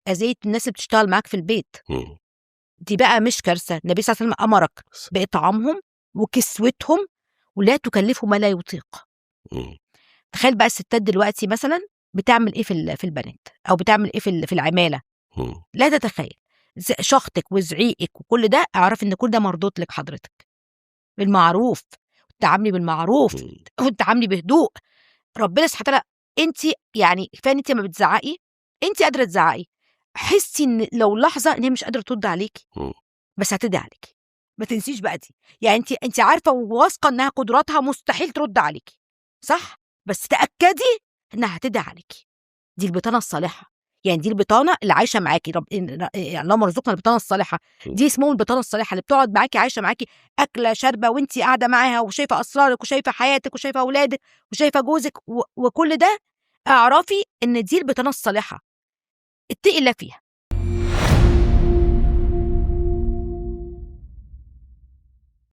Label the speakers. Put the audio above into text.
Speaker 1: اذيت الناس اللي بتشتغل معاك في البيت،
Speaker 2: مم.
Speaker 1: دي بقى مش كارثه. النبي صلى الله عليه وسلم امرك باطعامهم وكسوتهم ولا تكلفوا ما لا يطيق.
Speaker 2: مم.
Speaker 1: تخيل بقى الستات دلوقتي مثلا بتعمل ايه في البنات، او بتعمل ايه في العماله.
Speaker 2: مم.
Speaker 1: لا تتخيل شخطك وزعيقك وكل ده، اعرف ان كل ده مردود لك حضرتك بالمعروف، والتعاملي بالمعروف،
Speaker 2: مم.
Speaker 1: والتعاملي بهدوء. ربنا سبحانه وتعالى، انت يعني كفايه انت ما بتزعقي، انت قادره تزعقي، حسي ان لو لحظه ان هي مش قادره ترد عليكي،
Speaker 2: مم.
Speaker 1: بس هتدي عليكي. ما تنسيش بقى دي، يعني انت عارفه وواثقه انها قدراتها مستحيل ترد عليكي، صح؟ بس تاكدي انها هتدي عليكي. دي البطانه الصالحه، يعني دي البطانه اللي عايشه معاكي. يعني اللهم ارزقنا البطانه الصالحه. دي اسمهم البطانه الصالحه، اللي بتقعد معاكي عايشه معاكي اكله شاربه وانت قاعده معاها، وشايفه اسرارك وشايفه حياتك وشايفه اولادك وشايفه جوزك وكل ده. اعرفي ان دي البطانه الصالحه، اتقي الله فيها.